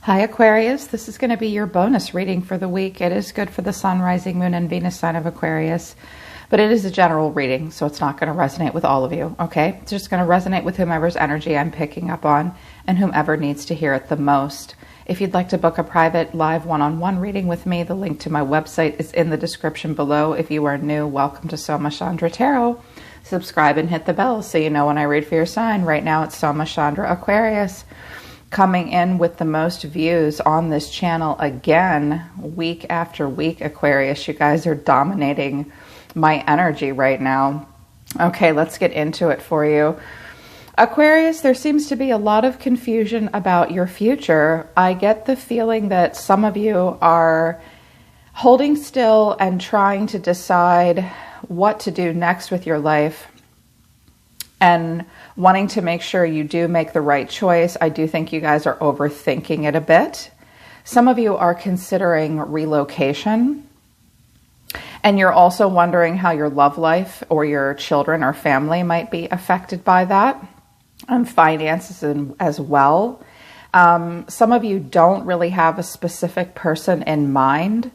Hi Aquarius, this is going to be your bonus reading for the week. It is good for the Sun, Rising, Moon, and Venus sign of Aquarius, but it is a general reading, so it's not going to resonate with all of you, okay? It's just going to resonate with whomever's energy I'm picking up on and whomever needs to hear it the most. If you'd like to book a private live one-on-one reading with me, the link to my website is in the description below. If you are new, welcome to Soma Chandra Tarot. Subscribe and hit the bell so you know when I read for your sign. Right now it's Soma Chandra Aquarius, coming in with the most views on this channel again, week after week. Aquarius, you guys are dominating my energy right now. Okay, let's get into it for you. Aquarius, there seems to be a lot of confusion about your future. I get the feeling that some of you are holding still and trying to decide what to do next with your life and wanting to make sure you do make the right choice. I do think you guys are overthinking it a bit. Some of you are considering relocation, and you're also wondering how your love life or your children or family might be affected by that, and finances as well. Some of you don't really have a specific person in mind,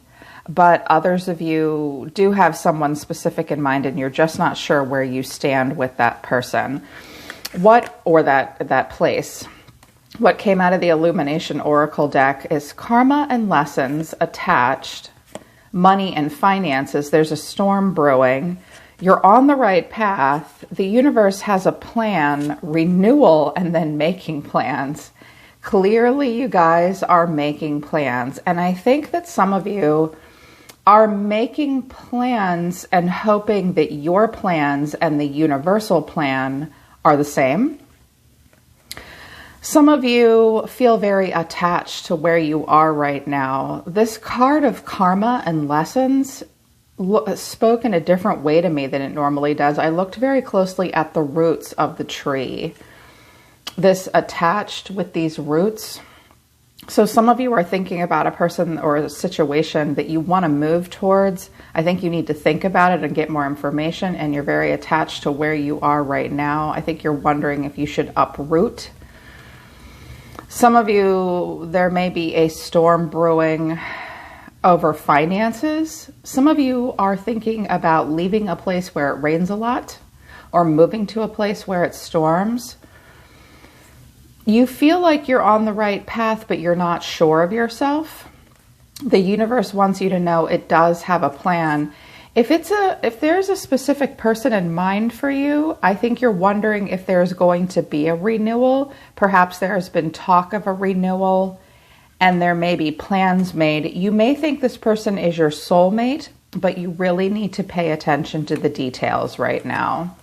but others of you do have someone specific in mind and you're just not sure where you stand with that person. That place. What came out of the Illumination Oracle deck is karma and lessons attached, money and finances. There's a storm brewing. You're on the right path. The universe has a plan, renewal, and then making plans. Clearly, you guys are making plans. And I think that some of you are making plans and hoping that your plans and the universal plan are the same. Some of you feel very attached to where you are right now. This card of karma and lessons spoke in a different way to me than it normally does. I looked very closely at the roots of the tree. This attached with these roots. So some of you are thinking about a person or a situation that you want to move towards. I think you need to think about it and get more information, and you're very attached to where you are right now. I think you're wondering if you should uproot. Some of you, there may be a storm brewing over finances. Some of you are thinking about leaving a place where it rains a lot or moving to a place where it storms. You feel like you're on the right path, but you're not sure of yourself. The universe wants you to know it does have a plan. If there's a specific person in mind for you, I think you're wondering if there's going to be a renewal. Perhaps there has been talk of a renewal and there may be plans made. You may think this person is your soulmate, but you really need to pay attention to the details right now.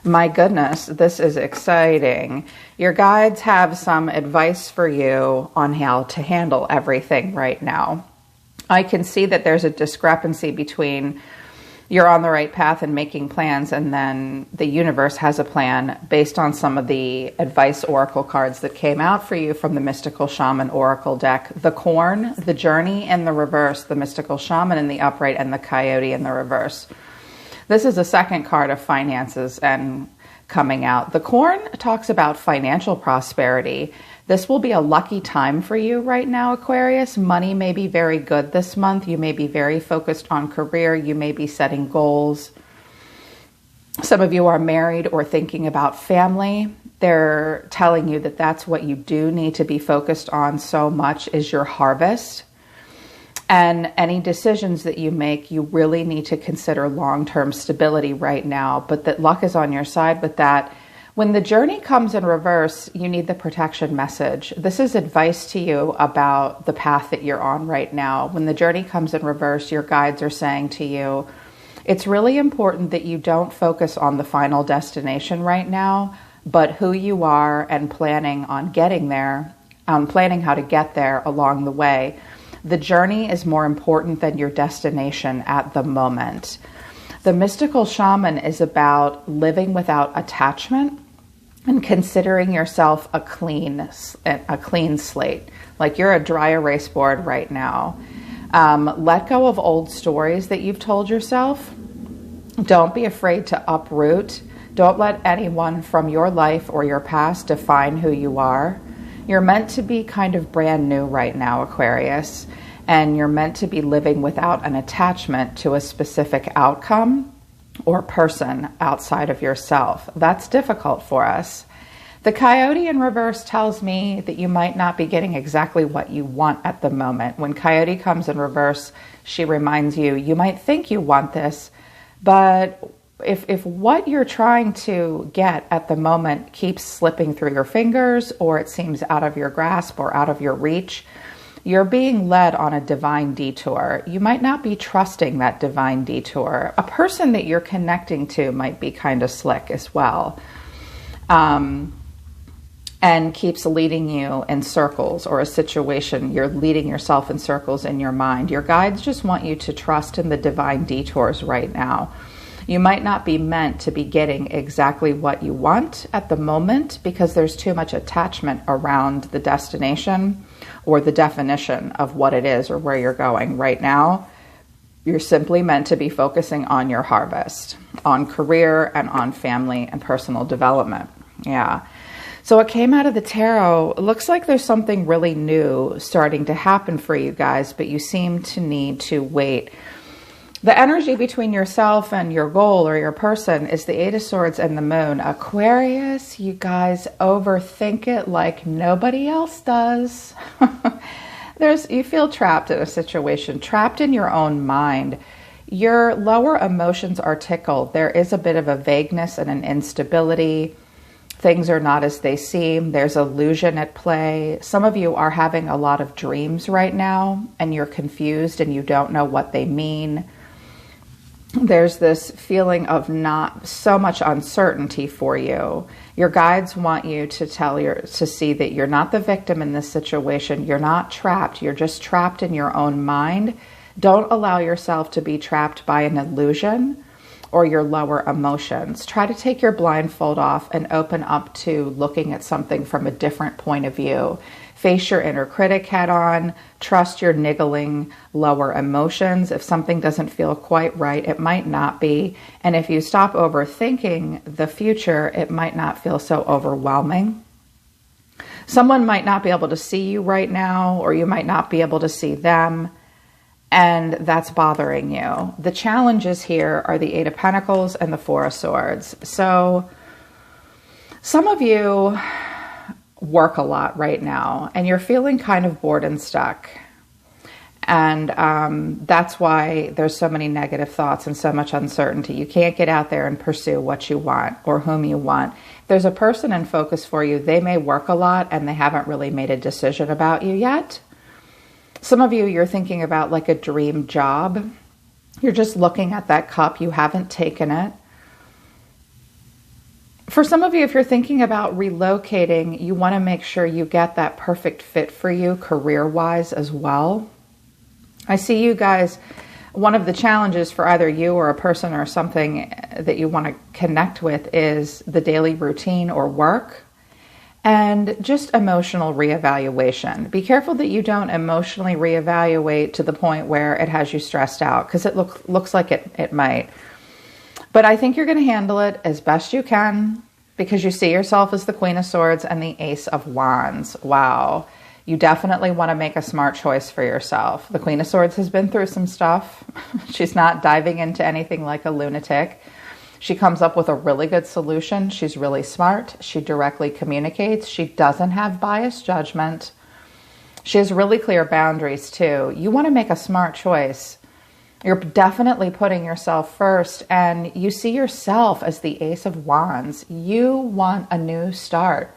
My goodness, this is exciting. Your guides have some advice for you on how to handle everything right now. I can see that there's a discrepancy between you're on the right path and making plans, and then the universe has a plan based on some of the advice oracle cards that came out for you from the Mystical Shaman Oracle deck. The Corn, the Journey in the reverse, the Mystical Shaman in the upright, and the Coyote in the reverse. This is the second card of finances and coming out. The Corn talks about financial prosperity. This will be a lucky time for you right now, Aquarius. Money may be very good this month. You may be very focused on career. You may be setting goals. Some of you are married or thinking about family. They're telling you that that's what you do need to be focused on so much is your harvest. And any decisions that you make, you really need to consider long-term stability right now, but that luck is on your side with that. When the journey comes in reverse, you need the protection message. This is advice to you about the path that you're on right now. When the journey comes in reverse, your guides are saying to you, it's really important that you don't focus on the final destination right now, but who you are and planning on getting there, planning how to get there along the way. The journey is more important than your destination at the moment. The Mystical Shaman is about living without attachment and considering yourself a clean slate. Like you're a dry erase board right now. Let go of old stories that you've told yourself. Don't be afraid to uproot. Don't let anyone from your life or your past define who you are. You're meant to be kind of brand new right now, Aquarius, and you're meant to be living without an attachment to a specific outcome or person outside of yourself. That's difficult for us. The coyote in reverse tells me that you might not be getting exactly what you want at the moment. When coyote comes in reverse, she reminds you, you might think you want this, but if what you're trying to get at the moment keeps slipping through your fingers, or it seems out of your grasp or out of your reach, you're being led on a divine detour. You might not be trusting that divine detour. A person that you're connecting to might be kind of slick as well. And keeps leading you in circles, or a situation, you're leading yourself in circles in your mind. Your guides just want you to trust in the divine detours right now. You might not be meant to be getting exactly what you want at the moment because there's too much attachment around the destination or the definition of what it is or where you're going. Right now, you're simply meant to be focusing on your harvest, on career and on family and personal development. Yeah. So it came out of the tarot. It looks like there's something really new starting to happen for you guys, but you seem to need to wait. The energy between yourself and your goal or your person is the Eight of Swords and the Moon. Aquarius, you guys overthink it like nobody else does. You feel trapped in a situation, trapped in your own mind. Your lower emotions are tickled. There is a bit of a vagueness and an instability. Things are not as they seem. There's illusion at play. Some of you are having a lot of dreams right now, and you're confused and you don't know what they mean. There's this feeling of not so much uncertainty for you. Your guides want you to see that you're not the victim in this situation. You're not trapped. You're just trapped in your own mind. Don't allow yourself to be trapped by an illusion or your lower emotions. Try to take your blindfold off and open up to looking at something from a different point of view. Face your inner critic head on. Trust your niggling lower emotions. If something doesn't feel quite right, it might not be. And if you stop overthinking the future, it might not feel so overwhelming. Someone might not be able to see you right now, or you might not be able to see them. And that's bothering you. The challenges here are the Eight of Pentacles and the Four of Swords. So some of you work a lot right now and you're feeling kind of bored and stuck. And that's why there's so many negative thoughts and so much uncertainty. You can't get out there and pursue what you want or whom you want. If there's a person in focus for you, they may work a lot and they haven't really made a decision about you yet. Some of you, you're thinking about like a dream job. You're just looking at that cup. You haven't taken it. For some of you, if you're thinking about relocating, you want to make sure you get that perfect fit for you career-wise as well. I see you guys, one of the challenges for either you or a person or something that you want to connect with is the daily routine or work. And just emotional reevaluation. Be careful that you don't emotionally reevaluate to the point where it has you stressed out, because it looks like it might. But I think you're going to handle it as best you can, because you see yourself as the Queen of Swords and the Ace of Wands. Wow. You definitely want to make a smart choice for yourself. The Queen of Swords has been through some stuff. She's not diving into anything like a lunatic. She comes up with a really good solution. She's really smart. She directly communicates. She doesn't have biased judgment. She has really clear boundaries too. You want to make a smart choice. You're definitely putting yourself first, and you see yourself as the Ace of Wands. You want a new start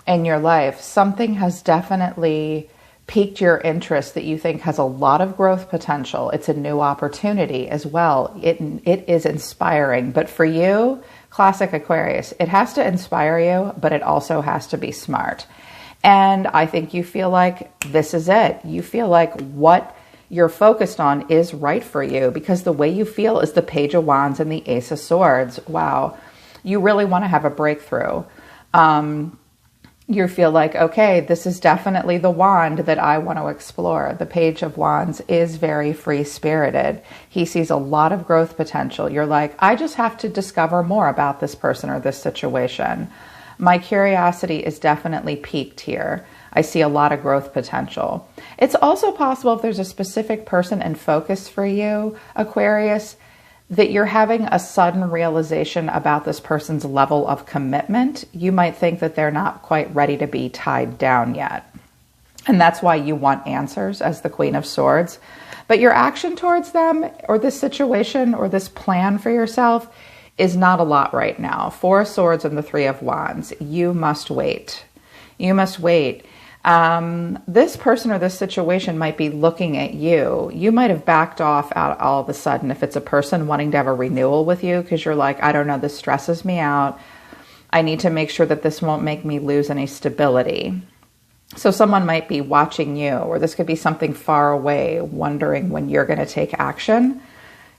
in your life. Something has definitely piqued your interest that you think has a lot of growth potential. It's a new opportunity as well. It is inspiring. But for you, classic Aquarius, it has to inspire you, but it also has to be smart. And I think you feel like this is it. You feel like what you're focused on is right for you, because the way you feel is the Page of Wands and the Ace of Swords. Wow. You really want to have a breakthrough. You feel like, okay, this is definitely the wand that I want to explore. The Page of Wands is very free-spirited. He sees a lot of growth potential. You're like, I just have to discover more about this person or this situation. My curiosity is definitely piqued here. I see a lot of growth potential. It's also possible if there's a specific person in focus for you, Aquarius, that you're having a sudden realization about this person's level of commitment. You might think that they're not quite ready to be tied down yet. And that's why you want answers as the Queen of Swords. But your action towards them or this situation or this plan for yourself is not a lot right now. Four of Swords and the Three of Wands. You must wait. You must wait. This person or this situation might be looking at you. You might have backed off out all of a sudden if it's a person wanting to have a renewal with you because you're like, I don't know, this stresses me out. I need to make sure that this won't make me lose any stability. So someone might be watching you, or this could be something far away, wondering when you're going to take action.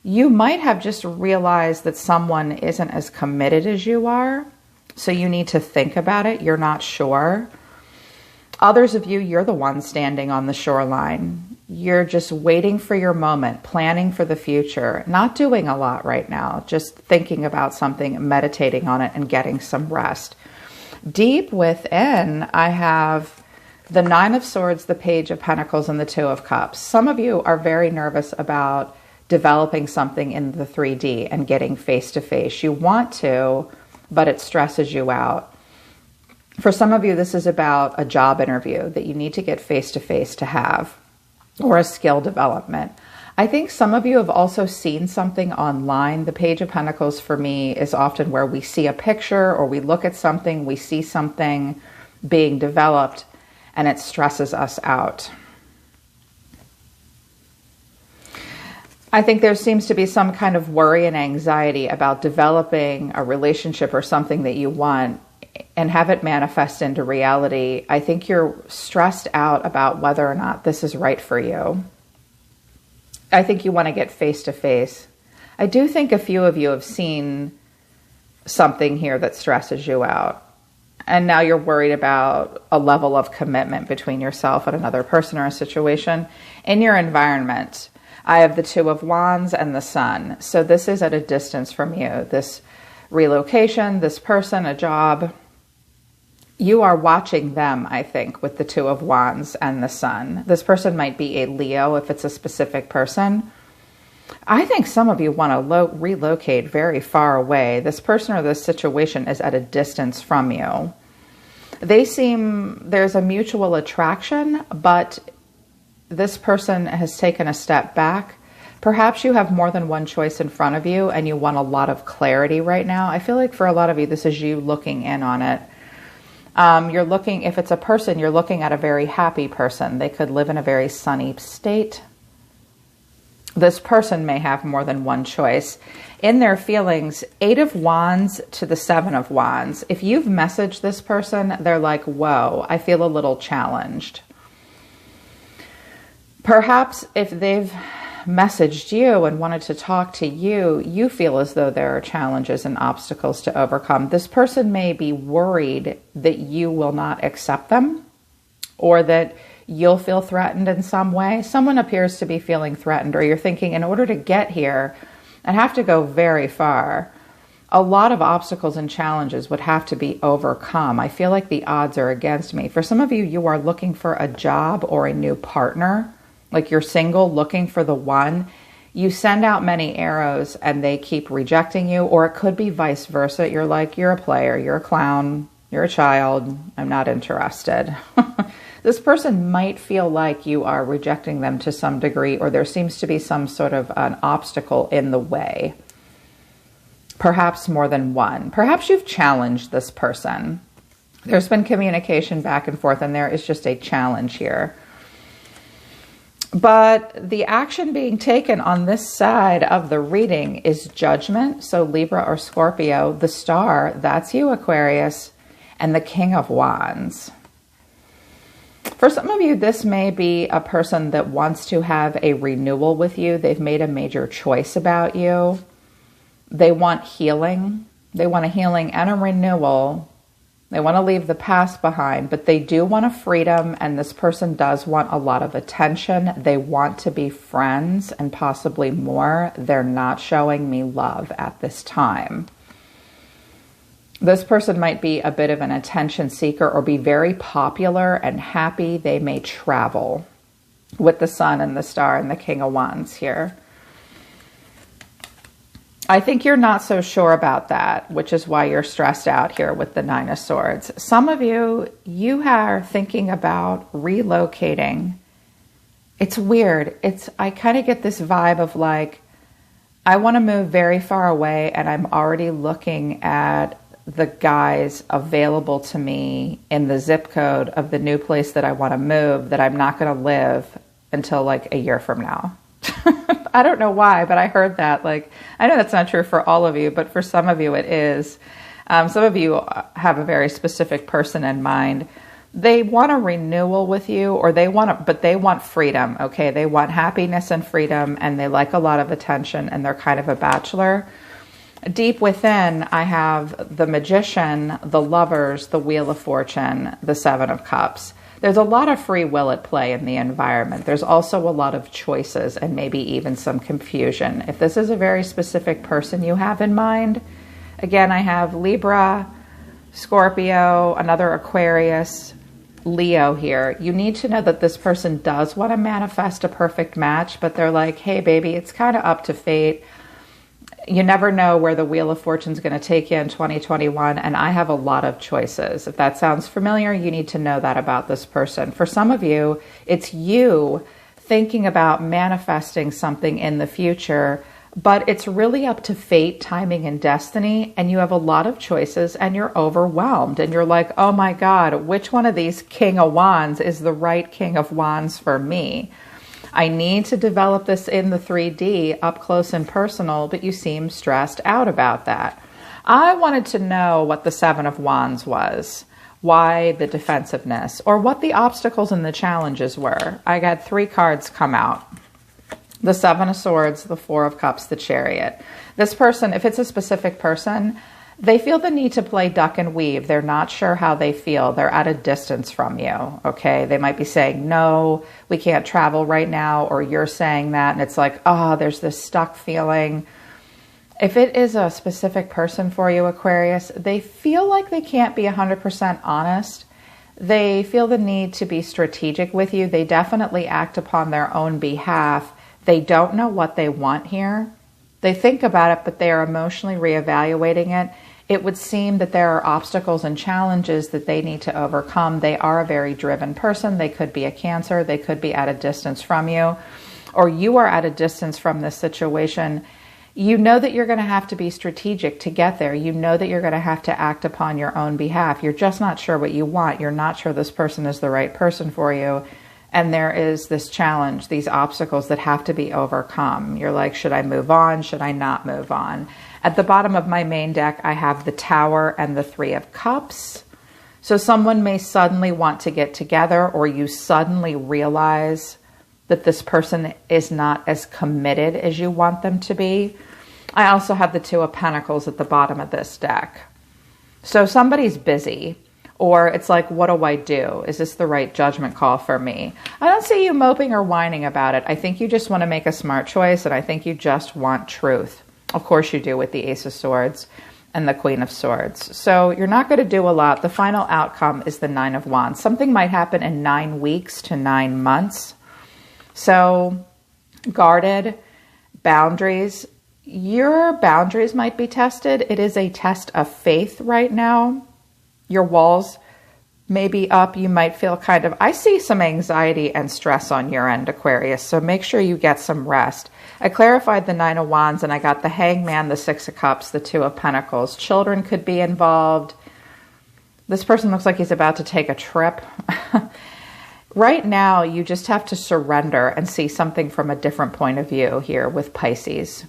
You might have just realized that someone isn't as committed as you are, so you need to think about it. You're not sure. Others of you, you're the one standing on the shoreline. You're just waiting for your moment, planning for the future, not doing a lot right now, just thinking about something, meditating on it, and getting some rest. Deep within, I have the Nine of Swords, the Page of Pentacles, and the Two of Cups. Some of you are very nervous about developing something in the 3D and getting face-to-face. You want to, but it stresses you out. For some of you, this is about a job interview that you need to get face-to-face to have, or a skill development. I think some of you have also seen something online. The Page of Pentacles for me is often where we see a picture or we look at something, we see something being developed, and it stresses us out. I think there seems to be some kind of worry and anxiety about developing a relationship or something that you want and have it manifest into reality. I think you're stressed out about whether or not this is right for you. I think you want to get face to face. I do think a few of you have seen something here that stresses you out. And now you're worried about a level of commitment between yourself and another person or a situation in your environment. I have the Two of Wands and the Sun. So this is at a distance from you. This relocation, this person, a job. You are watching them, I think, with the Two of Wands and the Sun. This person might be a Leo if it's a specific person. I think some of you want to relocate very far away. This person or this situation is at a distance from you. There's a mutual attraction, but this person has taken a step back. Perhaps you have more than one choice in front of you and you want a lot of clarity right now. I feel like for a lot of you, this is you looking in on it. You're looking, if it's a person, you're looking at a very happy person. They could live in a very sunny state. This person may have more than one choice. In their feelings, 8 of Wands to the 7 of Wands. If you've messaged this person, they're like, whoa, I feel a little challenged. Perhaps if they've messaged you and wanted to talk to you, you feel as though there are challenges and obstacles to overcome. This person may be worried that you will not accept them or that you'll feel threatened in some way. Someone appears to be feeling threatened, or you're thinking, in order to get here, I'd have to go very far. A lot of obstacles and challenges would have to be overcome. I feel like the odds are against me. For some of you, you are looking for a job or a new partner. Like you're single, looking for the one. You send out many arrows and they keep rejecting you, or it could be vice versa. You're like, you're a player, you're a clown, you're a child, I'm not interested. This person might feel like you are rejecting them to some degree, or there seems to be some sort of an obstacle in the way. Perhaps more than one. Perhaps you've challenged this person. There's been communication back and forth, and there is just a challenge here. But the action being taken on this side of the reading is judgment. So Libra or Scorpio, the star, that's you, Aquarius, and the King of Wands. For some of you, this may be a person that wants to have a renewal with you. They've made a major choice about you. They want healing. They want a healing and a renewal. They want to leave the past behind, but they do want a freedom, and this person does want a lot of attention. They want to be friends and possibly more. They're not showing me love at this time. This person might be a bit of an attention seeker or be very popular and happy. They may travel with the Sun and the Star and the King of Wands here. I think you're not so sure about that, which is why you're stressed out here with the Nine of Swords. Some of you, you are thinking about relocating. It's weird. I kind of get this vibe of like, I want to move very far away and I'm already looking at the guys available to me in the zip code of the new place that I want to move, that I'm not going to live until like a year from now. I don't know why, but I heard that. Like, I know that's not true for all of you, but for some of you it is. Some of you have a very specific person in mind. They want a renewal with you, or they want freedom. Okay, they want happiness and freedom, and they like a lot of attention, and they're kind of a bachelor. Deep within, I have the Magician, the Lovers, the Wheel of Fortune, the Seven of Cups. There's a lot of free will at play in the environment. There's also a lot of choices and maybe even some confusion. If this is a very specific person you have in mind, again, I have Libra, Scorpio, another Aquarius, Leo here. You need to know that this person does want to manifest a perfect match, but they're like, hey, baby, it's kind of up to fate. You never know where the Wheel of Fortune is going to take you in 2021, and I have a lot of choices. If that sounds familiar, you need to know that about this person. For some of you, it's you thinking about manifesting something in the future, but it's really up to fate, timing, and destiny, and you have a lot of choices, and you're overwhelmed, and you're like, oh my God, which one of these King of Wands is the right King of Wands for me? I need to develop this in the 3D, up close and personal, but you seem stressed out about that. I wanted to know what the Seven of Wands was, why the defensiveness, or what the obstacles and the challenges were. I got 3 cards come out. The Seven of Swords, the Four of Cups, the Chariot. This person, if it's a specific person, they feel the need to play duck and weave. They're not sure how they feel. They're at a distance from you, okay? They might be saying, no, we can't travel right now, or you're saying that, and it's like, oh, there's this stuck feeling. If it is a specific person for you, Aquarius, they feel like they can't be 100% honest. They feel the need to be strategic with you. They definitely act upon their own behalf. They don't know what they want here. They think about it, but they are emotionally reevaluating it. It would seem that there are obstacles and challenges that they need to overcome. They are a very driven person. They could be a Cancer. They could be at a distance from you, or you are at a distance from this situation. You know that you're going to have to be strategic to get there. You know that you're going to have to act upon your own behalf. You're just not sure what you want. You're not sure this person is the right person for you. And there is this challenge, these obstacles that have to be overcome. You're like, should I move on? Should I not move on? At the bottom of my main deck, I have the Tower and the Three of Cups. So someone may suddenly want to get together, or you suddenly realize that this person is not as committed as you want them to be. I also have the Two of Pentacles at the bottom of this deck. So somebody's busy. Or it's like, what do I do? Is this the right judgment call for me? I don't see you moping or whining about it. I think you just want to make a smart choice, and I think you just want truth. Of course you do, with the Ace of Swords and the Queen of Swords. So you're not going to do a lot. The final outcome is the Nine of Wands. Something might happen in 9 weeks to 9 months. So guarded, boundaries. Your boundaries might be tested. It is a test of faith right now. Your walls may be up. You might feel kind of, I see some anxiety and stress on your end, Aquarius. So make sure you get some rest. I clarified the Nine of Wands, and I got the Hangman, the Six of Cups, the Two of Pentacles. Children could be involved. This person looks like he's about to take a trip. Right now, you just have to surrender and see something from a different point of view here with Pisces.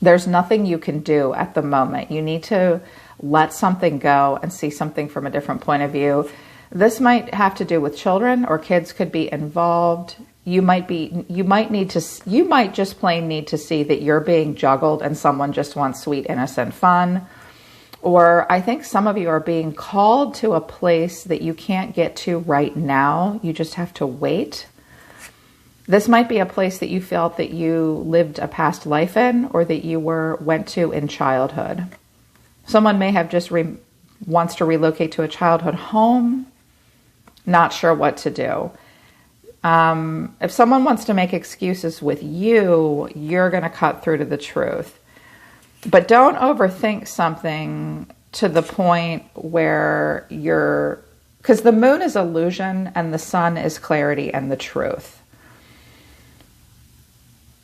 There's nothing you can do at the moment. You need to let something go and see something from a different point of view. This might have to do with children, or kids could be involved. You might just plain need to see that you're being juggled and someone just wants sweet, innocent fun. Or I think some of you are being called to a place that you can't get to right now. You just have to wait. This might be a place that you felt that you lived a past life in, or that you went to in childhood. Someone may have just wants to relocate to a childhood home, not sure what to do. If someone wants to make excuses with you, you're going to cut through to the truth. But don't overthink something to the point where because the moon is illusion and the sun is clarity and the truth.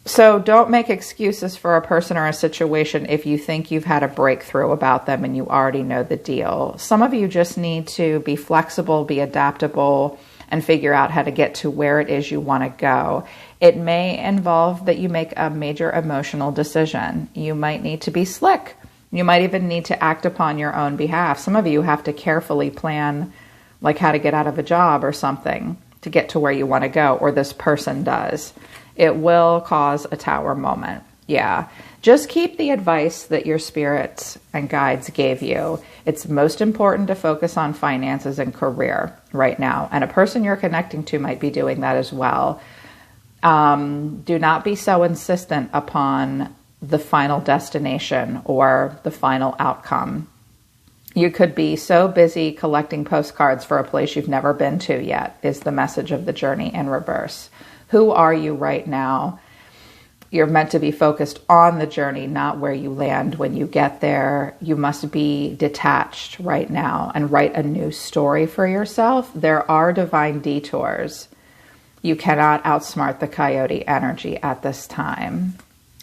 So don't make excuses for a person or a situation if you think you've had a breakthrough about them and you already know the deal. Some of you just need to be flexible, be adaptable, and figure out how to get to where it is you want to go. It may involve that you make a major emotional decision. You might need to be slick. You might even need to act upon your own behalf. Some of you have to carefully plan like how to get out of a job or something to get to where you want to go, or this person does. It will cause a tower moment. Yeah. Just keep the advice that your spirits and guides gave you. It's most important to focus on finances and career right now. And a person you're connecting to might be doing that as well. Do not be so insistent upon the final destination or the final outcome. You could be so busy collecting postcards for a place you've never been to yet, is the message of the journey in reverse. Who are you right now? You're meant to be focused on the journey, not where you land when you get there. You must be detached right now and write a new story for yourself. There are divine detours. You cannot outsmart the coyote energy at this time.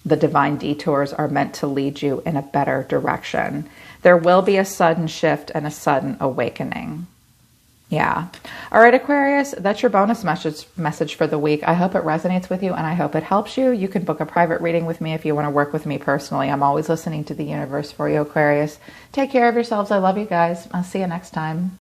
The divine detours are meant to lead you in a better direction. There will be a sudden shift and a sudden awakening. Yeah. All right, Aquarius, that's your bonus message for the week. I hope it resonates with you and I hope it helps you. You can book a private reading with me if you want to work with me personally. I'm always listening to the universe for you, Aquarius. Take care of yourselves. I love you guys. I'll see you next time.